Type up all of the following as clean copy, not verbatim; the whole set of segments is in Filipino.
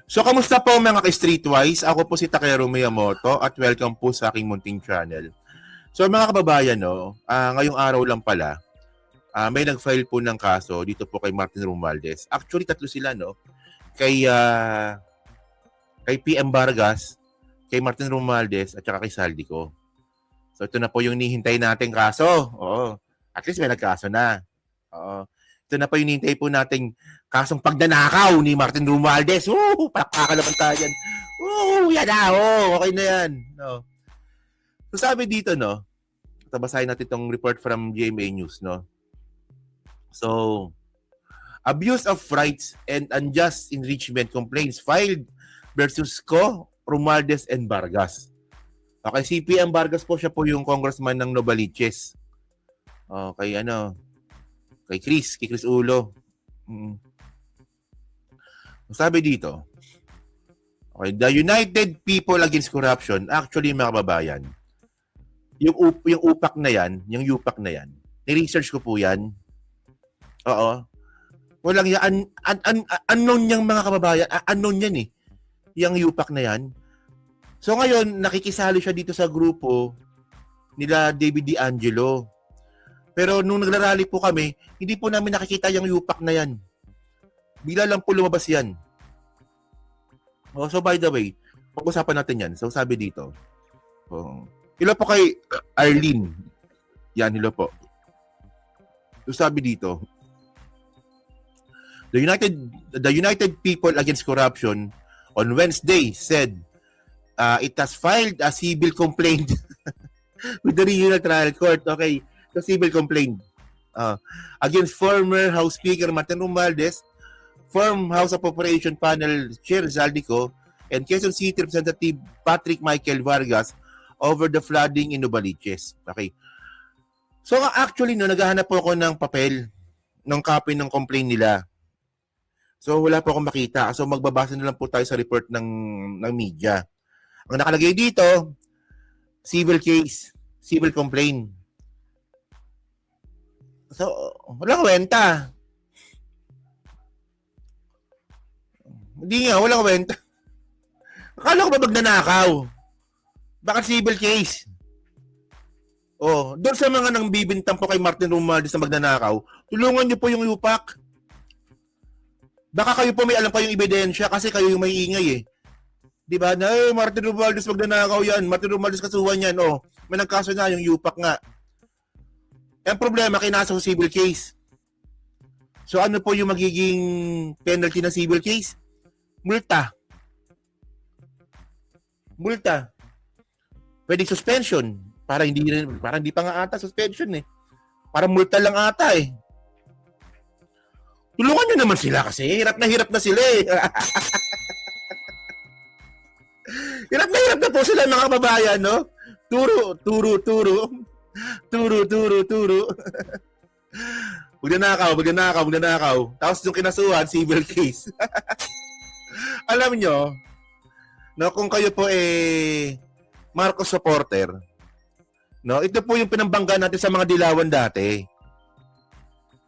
So, kamusta po mga ka-Streetwise? Ako po si Takero Miyamoto at welcome po sa aking munting channel. So, mga kababayan, no, ngayong araw lang pala, may nag-file po ng kaso dito po kay Martin Romualdez. Actually, tatlo sila, no? Kay PM Vargas, kay Martin Romualdez, at saka kay Saldico. So, ito na po yung nihintay nating kaso. Oo. At least may nagkaso na. Oo. Ito na po yung nihintay po nating kasong pagdanakaw ni Martin Romualdez. Palakpakan naman tayo yan. Yan na. Okay na yan. No. So, sabi dito, no, tabasahin natin itong report from GMA News, no. So, abuse of rights and unjust enrichment complaints filed versus Co, Romualdez, and Vargas. Okay, si PM Vargas po, siya po yung congressman ng Novaliches. Kay Chris Ulo. Sabi dito, okay, the United People Against Corruption, actually mga kababayan, yung UPAC na yan, yung UPAC na yan, ni-research ko po yan. Oo. Walang yan, unknown niyang mga kababayan, unknown yan eh, yung UPAC na yan. So ngayon, nakikisali siya dito sa grupo nila David D'Angelo. Pero nung nagrarally po kami, hindi po namin nakikita yung UPAC na yan. Bila lang po lumabas yan. So by the way, pag-usapan natin yan. So sabi dito, hello po kay Arlene. Yan, hello po. So sabi dito, the United People Against Corruption on Wednesday said it has filed a civil complaint with the Regional Trial Court. Okay, the civil complaint against former House Speaker Martin Romualdez, former House Appropriation Panel Chair Zaldico, and Quezon City Representative Patrick Michael Vargas over the flooding in Novaliches. Okay. So actually, no, naghahanap po ako ng papel, ng copy ng complaint nila. So wala po akong makita. So magbabasa na lang po tayo sa report ng media. Ang nakalagay dito, civil case, civil complaint. So, walang kwenta. Hindi nga, walang kwenta. Akala ko ba magnanakaw? Bakit civil case? Doon sa mga nang bibintang po kay Martin Romualdez na magnanakaw, tulungan niyo po yung UPAC. Baka kayo po may alam pa yung ebidensya kasi kayo yung may ingay eh. Di ba? Na, Martin Romualdez magnanakaw yan. Martin Romualdez kasuhan yan. May nagkaso na yung UPAC nga. Ang problema, kinasa sa civil case. So ano po yung magiging penalty ng civil case? Multa. Multa. Pwedeng suspension. Para hindi pa nga ata suspension eh. Para multa lang ata eh. Tulungan nyo naman sila kasi hirap na sila eh. Hirap na po sila mga kababayan, no? Turo. Magnanakaw. Tapos yung kinasuhan, civil case. Alam nyo, no, kung kayo po Marcos supporter, no, ito po yung pinambangga natin sa mga dilawan dati.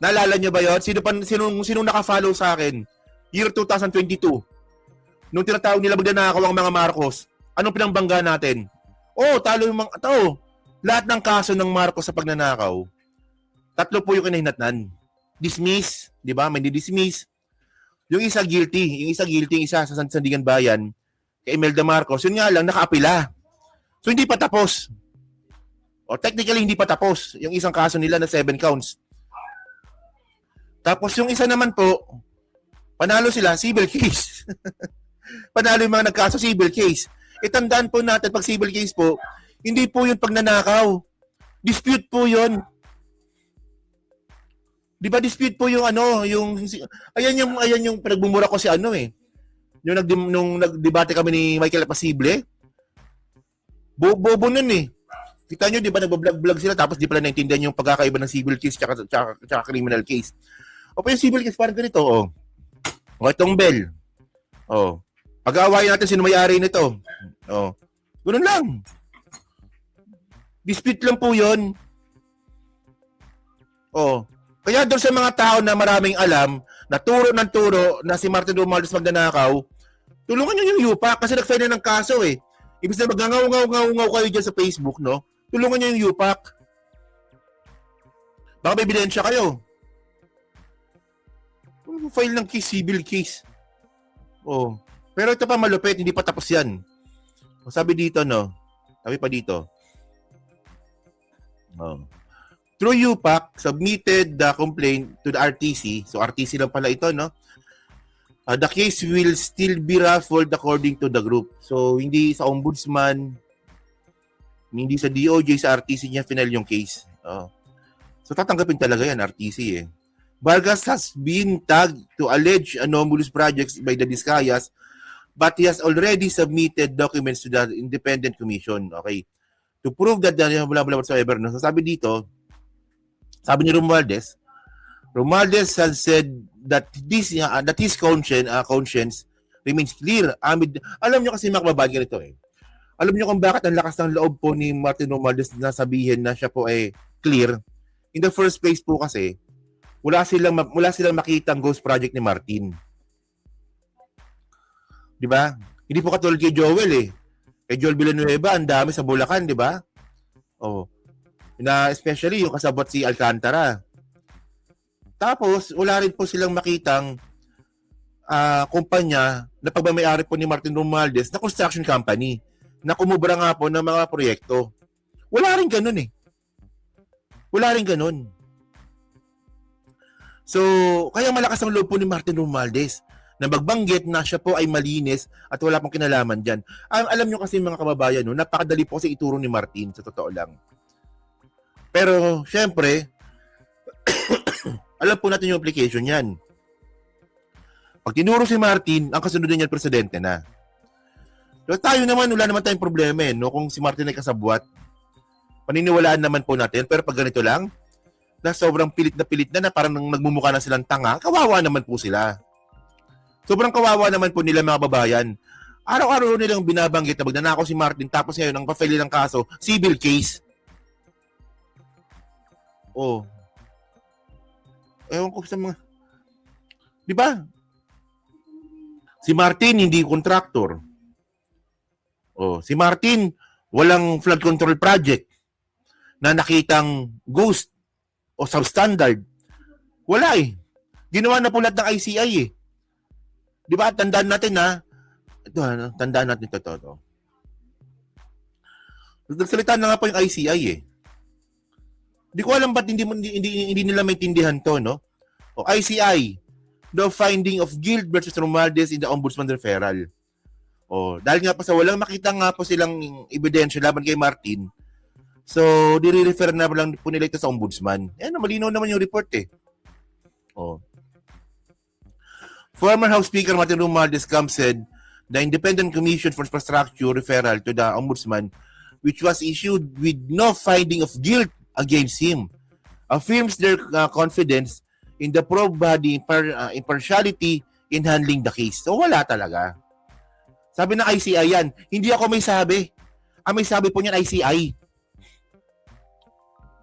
Naalala nyo ba yun? Sino naka-follow sa akin? Year 2022. Nung tinatawag nila magnanakaw ang mga Marcos, anong pinambangga natin? Talo yung mga tao. Lahat ng kaso ng Marcos sa pagnanakaw, tatlo po yung kinahinatnan. Dismiss, di ba? May di-dismiss. Yung isa guilty, yung isa sa Sandigan Bayan, kay Imelda Marcos, yun nga lang, nakaapila. So, hindi pa tapos. Technically, hindi pa tapos. Yung isang kaso nila na 7 counts. Tapos, yung isa naman po, panalo sila, civil case. Panalo yung mga nagkaso, civil case. Tandaan po natin, pag civil case po, hindi po yun pagnanakaw. Dispute po yun. Di ba dispute po yung ayan yung pinagbumura ko si nung nagdebate kami ni Michael Pasible. Bobo nun eh. Kita nyo, di ba nagbablog sila tapos di pala naintindihan yung pagkakaiba ng civil case tsaka criminal case. Pa yung civil case parang ganito, itong bell. Pag-aawayan natin sino may-ari nito. Ganun lang. Dispute lang po yun. Kaya doon sa mga tao na maraming alam, na turo ng turo na si Martin Romualdez magnanakaw, Tulungan nyo yung UPAC kasi nag-file na ng kaso eh. Ibig na magngangaw-ngaw kayo dyan sa Facebook, no? Tulungan nyo yung UPAC. Baka may ebidensya kayo. File ng case, civil case. Oh. Pero ito pa malupit, hindi pa tapos yan. O, sabi dito, no? Sabi pa dito. Oh. Through UPAC, submitted the complaint to the RTC. So, RTC lang pala ito, no? The case will still be raffled according to the group. So, hindi sa ombudsman, hindi sa DOJ, sa RTC niya final yung case. Oh. So, tatanggapin talaga yan, RTC eh. Vargas has been tagged to allege anomalous projects by the Discayas, but he has already submitted documents to the Independent Commission. Okay. To prove that blah whatsoever. No? So, sabi dito, sabi ni Romualdez has said that his conscience remains clear amid. Alam niyo kasi mga kababayan ito eh. Alam niyo kung bakit ang lakas ng loob po ni Martin Romualdez na sabihin na siya po ay clear. In the first place po kasi wala silang makitang ghost project ni Martin. 'Di ba? Hindi po katulad kay Joel eh. Kay Joel Villanueva ang dami sa Bulacan, 'di ba? Oh. Na especially yung kasabot si Alcantara. Tapos, wala rin po silang makitang kumpanya na pagmamayari po ni Martin Romualdez na construction company na kumubra nga po ng mga proyekto. Wala rin ganun eh. Wala rin ganun. So, kaya malakas ang loob po ni Martin Romualdez na magbanggit na siya po ay malinis at wala pong kinalaman dyan. Alam nyo kasi mga kababayan, no, napakadali po kasi ituro ni Martin, sa totoo lang. Pero, syempre, alam po natin yung application yan. Pag tinuro si Martin, ang kasunod niyan presidente na. So, tayo naman, wala naman tayong problema eh, no? Kung si Martin ay kasabwat. Paniniwalaan naman po natin, pero pag ganito lang, na sobrang pilit na parang nagmumukha na silang tanga, kawawa naman po sila. Sobrang kawawa naman po nila mga babayan. Araw-araw nilang binabanggit na magnanakaw si Martin, tapos ngayon, ang pa-file ng kaso, civil case. Oh. Ewan ko sa mga... Di ba? Si Martin, hindi contractor. Oh, si Martin, walang flood control project na nakitang ghost o substandard. Wala eh. Ginawa na po lahat ng ICI eh. Di ba? Tandaan natin ha. Ito ha, tandaan natin ito. Nagsalita na nga po yung ICI eh. Hindi ko alam ba't hindi nila maintindihan to, no? O ICI, the finding of guilt versus Romualdez in the Ombudsman referral. O, dahil nga po sa walang makita nga po silang ebidensya laban kay Martin, so, dire-refer na lang po nila ito sa Ombudsman. Malinaw naman yung report eh. O. Former House Speaker Martin Romualdez said, the Independent Commission for Infrastructure referral to the Ombudsman, which was issued with no finding of guilt against him, affirms their confidence in the probe body impartiality in handling the case. So, wala talaga. Sabi ng ICI yan, hindi ako may sabi. May sabi po niyan ICI.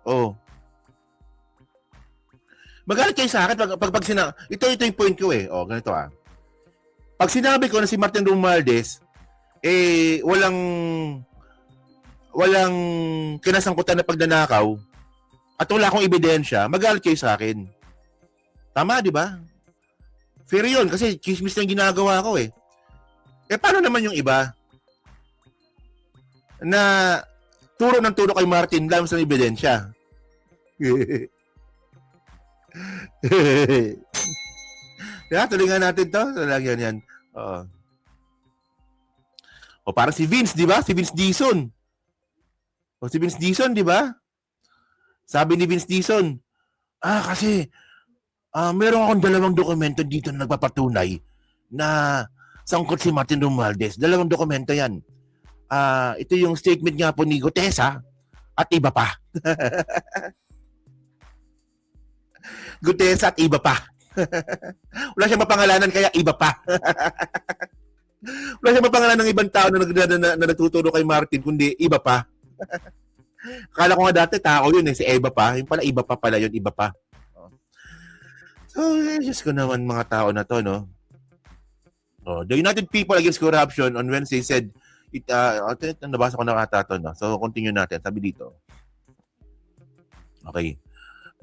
Oh. Magalit kayo sa akin pag ito yung point ko eh. Oh, ganito ah. Pag sinabi ko na si Martin Romualdez walang kinasangkutan na pagnanakaw at wala akong ebidensya, magalit kayo sa akin. Tama, di ba? Fair yun, kasi chismis lang ginagawa ko eh. Paano naman yung iba na turo ng turo kay Martin lang sa ebidensya? Tuloy nga natin to. Talagyan yan. O parang si Vince, di ba? Si Vince Dizon. Si Vince Dizon, di ba? Sabi ni Vince Dizon, kasi meron akong 2 dokumento dito na nagpapatunay na sangkot si Martin Romualdez. 2 dokumento yan. Ito yung statement nga po ni Gutesa at iba pa. Gutesa at iba pa. Wala siyang mapangalanan kaya iba pa. Wala siyang mapangalanan ng ibang tao na nagtuturo kay Martin kundi iba pa. Akala ko nga dati tao yun si Eva pa. Yung pala iba pa pala yun, iba pa. So, Diyos ko naman mga tao na to, no? The United People Against Corruption on Wednesday said, nabasa ko na kata to, no? So, continue natin. Sabi dito. Okay.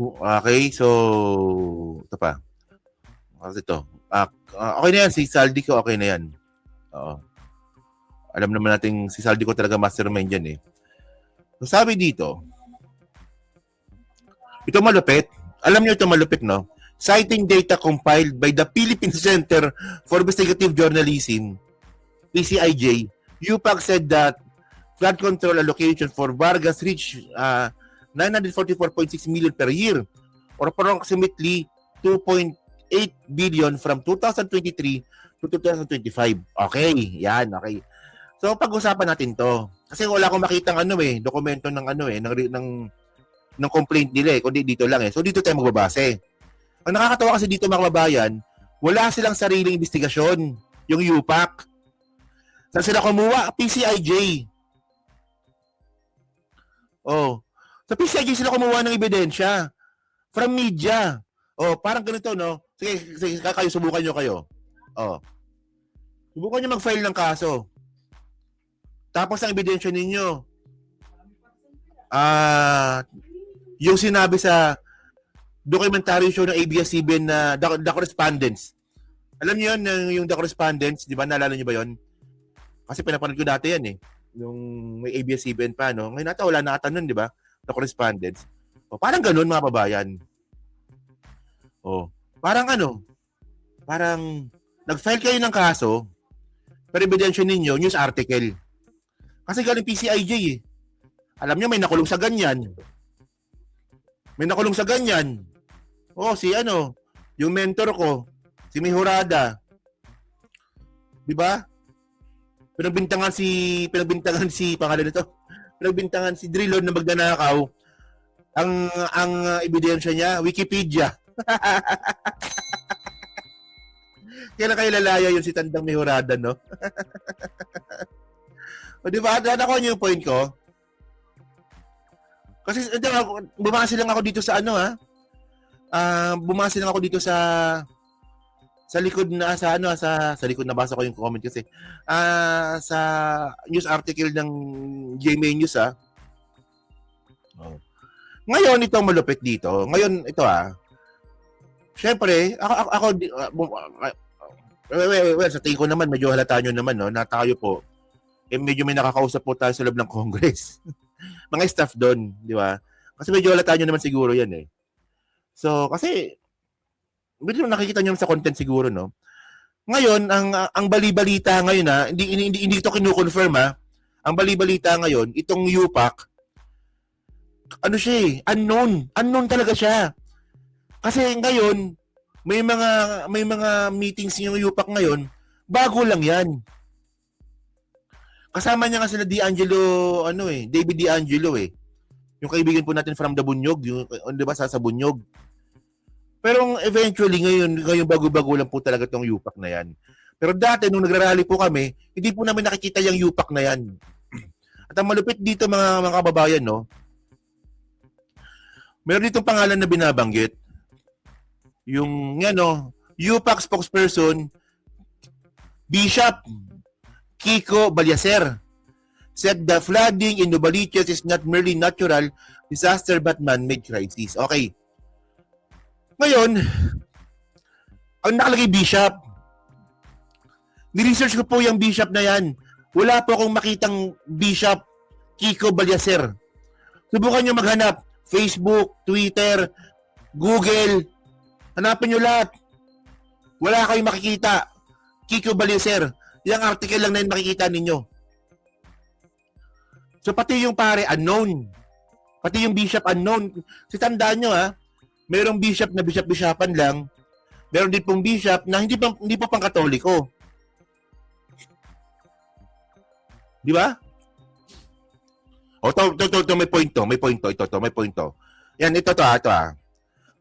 Okay, so, ito pa. Kasi ito. Okay na yan. Si Saldi ko, okay na yan. Oo. Alam naman natin, si Saldi ko talaga mastermind yan eh. So, sabi dito, ito malupit. Alam niyo ito malupit, no? Citing data compiled by the Philippine Center for Investigative Journalism, PCIJ, UPAC said that flood control allocation for Vargas reached 944.6 million per year, or approximately 2.8 billion from 2023 to 2025. Okay, yan, okay. So pag-usapan natin 'to. Kasi wala akong makitang dokumento ng complaint nila kundi dito lang eh. So dito tayo magbabase. Ang nakakatawa kasi dito mga kababayan, wala silang sariling investigasyon, yung UPAC. Saan sila kumuha? PCIJ. Sa PCIJ sila kumuha ng ebidensya. From media. Parang ganito, no? Sige, kayo, subukan nyo kayo. Subukan nyo mag-file ng kaso. Tapos ang ebidensya ninyo, yung sinabi sa documentary show ng ABS-CBN na The Correspondence. Alam niyo yun, yung The Correspondence, di ba? Naalala niyo ba yun? Kasi pinapanood ko dati yan eh. Yung may ABS-CBN pa, no? Ngayon nata, wala na ata nun, di ba? The Correspondence. Parang ganun, mga babayan. Parang nag-file kayo ng kaso, pero ebidensya ninyo, news article. Kasi galing PCIJ eh. Alam niyo, may nakulong sa ganyan. Yung mentor ko, si Mihurada. 'Di ba? Pinagbintangan si pangalan nito. Pinagbintangan si Drilon na magnanakaw. Ang ebidensya niya, Wikipedia. Kailan kayo lalaya yun si Tandang Mihurada, no? O 'di ba? Nakuha niyo yung point ko? Kasi bumase lang ako dito sa bumase lang ako dito sa likod na sa likod nabasa ko yung comment kasi sa news article ng GMA News Ngayon ito malupit dito. Ngayon ito Syempre ako sa tingin ko naman medyo halata nyo naman no na tayo po medyo may nakakausap po tayo sa loob ng Congress. Mga staff doon, di ba? Kasi medyo halata nyo naman siguro yan eh. So, kasi, medyo nakikita nyo sa content siguro, no? Ngayon, ang bali-balita ngayon hindi ito kinukonfirm Ang bali-balita ngayon, itong UPAC, siya eh, unknown. Unknown talaga siya. Kasi ngayon, may mga meetings yung UPAC ngayon, bago lang yan. Kasama niya nga sila David D'Angelo eh. Yung kaibigan po natin from the Bunyog, yung, di ba, sa Bunyog. Pero eventually, ngayon bago-bago lang po talaga tong UPAC na yan. Pero dati, nung nagrarally po kami, hindi po namin nakikita yung UPAC na yan. At ang malupit dito mga kababayan, no? Meron ditong pangalan na binabanggit. Yung, UPAC spokesperson, Bishop Kiko Balyaser said the flooding in Novaliches is not merely natural disaster but man-made crisis. Okay. Ngayon, ang nakalagay Bishop, ni-research ko po yung Bishop na yan. Wala po akong makitang Bishop Kiko Balyaser. Subukan nyo maghanap. Facebook, Twitter, Google. Hanapin nyo lahat. Wala kayong makikita. Kiko Balyaser. Yung article lang na yun makikita ninyo. So pati yung pare unknown. Pati yung bishop unknown. Si tandaan nyo mayroong bishop na bishop-bishopan lang. Meron din pong bishop na hindi pa pang Katoliko. Di ba? May point to. Yan, ito.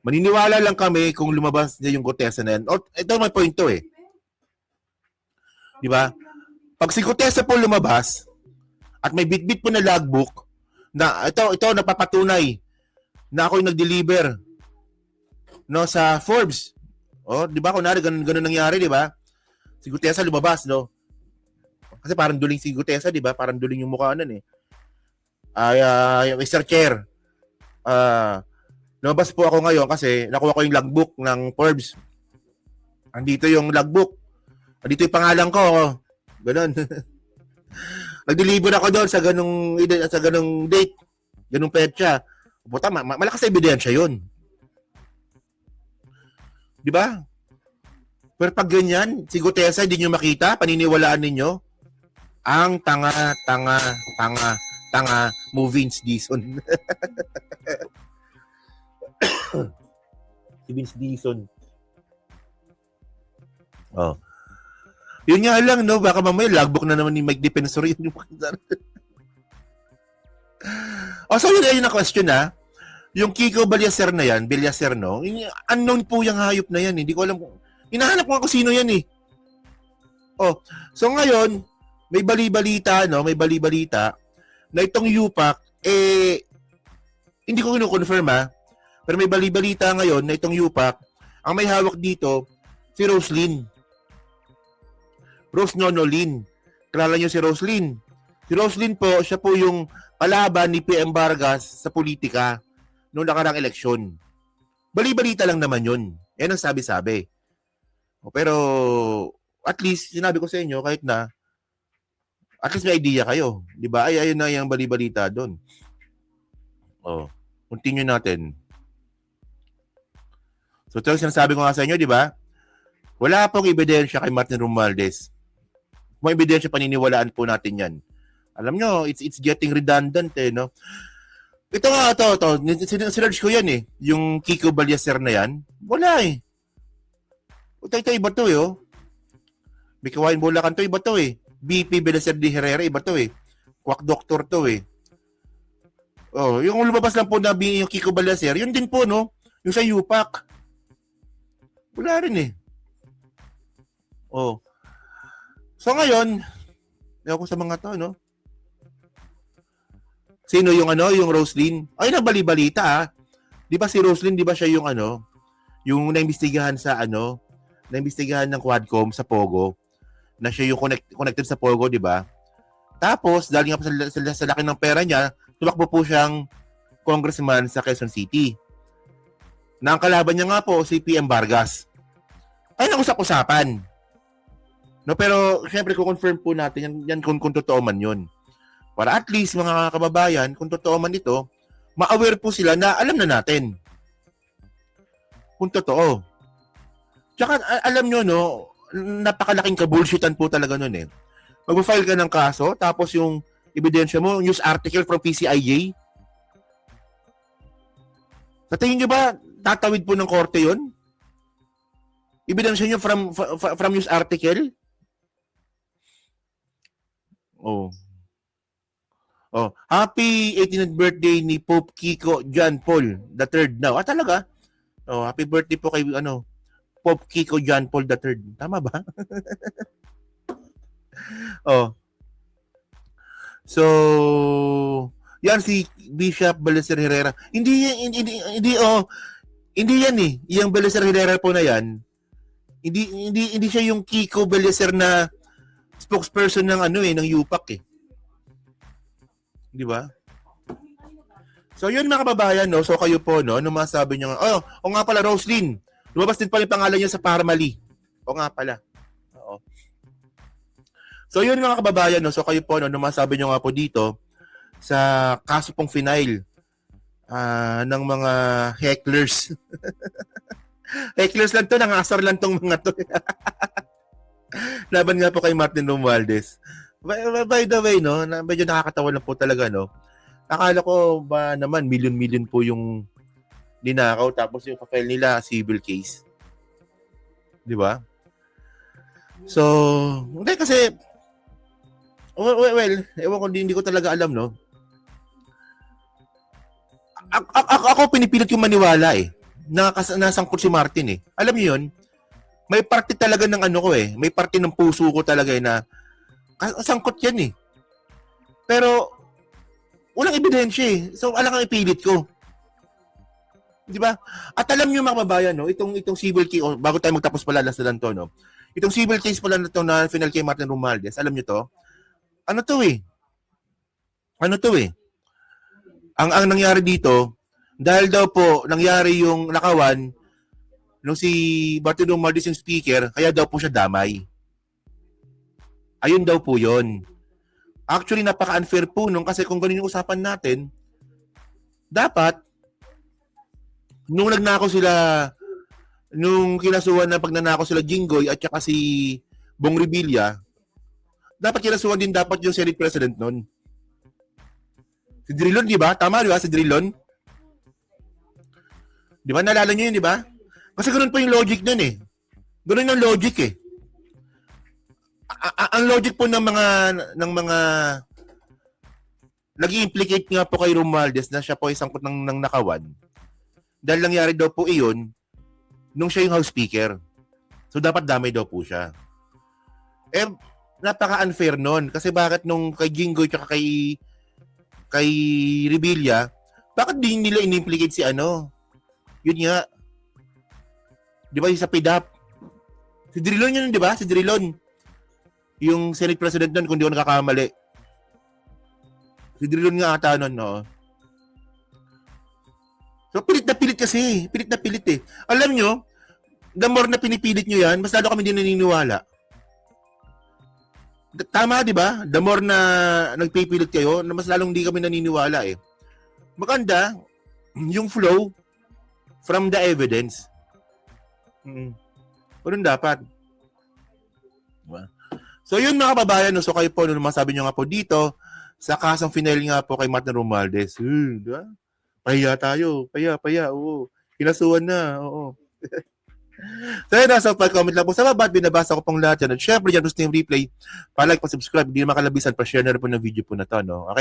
Maniniwala lang kami kung lumabas niya yung Gutesa na yan. Ito may point to eh. Di ba? Pag si Gutesa po lumabas at may bitbit po na logbook na ito napapatunay na ako yung nag-deliver no sa Forbes. Di ba? Kunwari ganun nangyari, di ba? Si Gutesa lumabas, no? Kasi parang duling si Gutesa, di ba? Parang duling yung mukha nun eh. Mr. Chair, lumabas po ako ngayon kasi nakuha ko yung logbook ng Forbes. Andito yung logbook. Andito yung pangalan ko. Ganon. Nag-deliver ako doon sa ganung date. Ganung petsa. Puta, malakas na ebidensya yun. Di ba? Pero pag ganyan, si Gutesa hindi nyo makita, paniniwalaan ninyo, ang tanga mo Vince Dizon. Si Vince Dizon. Oh. Yun nga lang, no? Baka mamaya logbook na naman ni Mike Defensor yun. So yun na question, ha? Yung Kiko Balyacer na yan, Balyacer, no? Unknown po yung hayop na yan. Hindi ko alam kung... Hinahanap ko kung sino yan, eh. So ngayon, may bali-balita, no? May bali-balita na itong UPAC, hindi ko kino-confirm, ha? Pero may bali-balita ngayon na itong UPAC, ang may hawak dito, si Roslyn. Rose Nonolin. Kilala niyo si Roslyn. Si Roslyn po, siya po yung kalaban ni PM Vargas sa politika noong nakarang eleksyon. Bali-balita lang naman yun. Yan ang sabi-sabi. Pero, at least, sinabi ko sa inyo, kahit na, at least may idea kayo. Di ba? Ayun na yung bali-balita doon. Continue natin. So, ito yung sinasabi ko nga sa inyo, di ba? Wala pong ebidensya kay Martin Romualdez. Kung ebidensya, paniniwalaan po natin yan. Alam nyo, it's getting redundant no? Ito nga, ito. Sinerge ko yan Yung Kiko Balyacer na yan. Wala Ito iba to May kawain Bulacan to, iba to BP Balyacer de Herrera, iba to Quack Doctor to yung lumabas lang po na yung Kiko Balyacer, yun din po, no? Yung sa UPAC. Wala rin So ngayon, ewan ko sa mga to, no? Sino yung yung Roslyn? Ay, nabali-balita Di ba si Roslyn, di ba siya yung yung naimbestigahan sa naimbestigahan ng Quadcom sa Pogo, na siya yung connected sa Pogo, di ba? Tapos, dahil nga sa laki ng pera niya, tumakbo po siyang congressman sa Quezon City. Na ang kalaban niya nga po, si PM Vargas. Ay, nag-usap-usapan. No, pero syempre ko-confirm po natin yan kung totoo man 'yon. Para at least mga kababayan, kung totoo man ito, ma-aware po sila na alam na natin. Kung totoo. Tsaka alam nyo, no, napakalaking kabullshitan po talaga nun Mag-file ka ng kaso, tapos yung ebidensya mo, news article from PCIJ. Sa tingin nyo ba, tatawid po ng korte yun? Ebidensya nyo from news article? Happy 18th birthday ni Pope Kiko John Paul III now. Talaga? Happy birthday po kay Pope Kiko John Paul III. Tama ba? So, yan si Bishop Balyacer Herrera. Hindi yan Yung Balyacer Herrera po na yan. Hindi siya yung Kiko Balyacer na spokesperson ng ng UPAC Di ba? So yun mga kababayan, no? So kayo po, no? Ano masabi nyo? Nga pala, Roslyn. Lumabas din pala yung pangalan niya sa Parmali. Nga pala. Oo. So yun mga kababayan, no? So kayo po, no? Ano masabi nyo nga po dito sa kaso pong final ng mga hecklers. Hecklers lang to, nangasar lang tong mga to. Laban nga po kay Martin Romualdez. By the way, no, medyo nakakatawa lang po talaga, no. Akala ko ba naman million po yung ninakaw tapos yung file nila civil case. 'Di ba? So, hindi kasi ewan ko, hindi ko talaga alam, no. Ako pinipilit yung maniwala nasangkot si Martin Alam niyo 'yun? May parte talaga ng may parte ng puso ko talaga na sangkot yan Pero walang ebidensya So, alang ang ipilit ko. Di ba? At alam niyo mga kababayan, no, itong civil case, bago tayo magtapos pala last na to, no, Itong civil case pala na ito na final kay Martin Romualdez, alam nyo to? Ano to eh? Ang nangyari dito, dahil daw po nangyari yung nakawan nung si Martin Romualdez yung speaker, kaya daw po siya damay. Ayun daw po yun. Actually, napaka-unfair po nung kasi kung ganun yung usapan natin, dapat, nung nagnako sila, nung kinasuhan na pag nanako sila Jinggoy at saka si Bong Revilla, dapat kinasuhan din dapat yung Senate President nun. Si Drilon, di ba? Tama, di ba? Si Drilon. Di ba? Nalala nyo yun, di ba? Kasi ganun pa yung logic nun eh. Ganun yung logic eh. Ang logic po ng mga nag-i-implicate nga po kay Romualdez na siya po ay sangkot ng nakawan. Dahil nangyari daw po iyon nung siya yung House Speaker. So, dapat damay daw po siya. Eh, napaka-unfair nun. Kasi bakit nung kay Jinggoy tsaka kay Revilla, bakit di nila in-implicate si ano? Yun nga. Di ba yung sa PDAP? Si Drilon yun, di ba? Si Drilon. Yung Senate President nun, kung di ko nakakamali. Si Drilon nga ata nun, no? So, pilit na pilit kasi. Pilit na pilit eh. Alam nyo, the more na pinipilit nyo yan, mas lalo kami din naniniwala. Tama, di ba? The more na nagpipilit kayo, mas lalong di kami naniniwala eh. Maganda, yung flow from the evidence. Ganun dapat. Diba? So, yun mga kababayan, no? So, kayo po, masabi nyo nga po dito, sa kasong final nga po kay Martin Romualdez. Diba? Pahiya tayo. Pahiya. Oo. Kinasuhan na. Oo. So, yun na. So, pag-comment lang po sa baba at binabasa ko pong lahat yan. At syempre, dyan gusto yung replay. Pa-like, pa-subscribe. Hindi na makalabisan. Pa-share na rin po ng video po na to. No? Okay?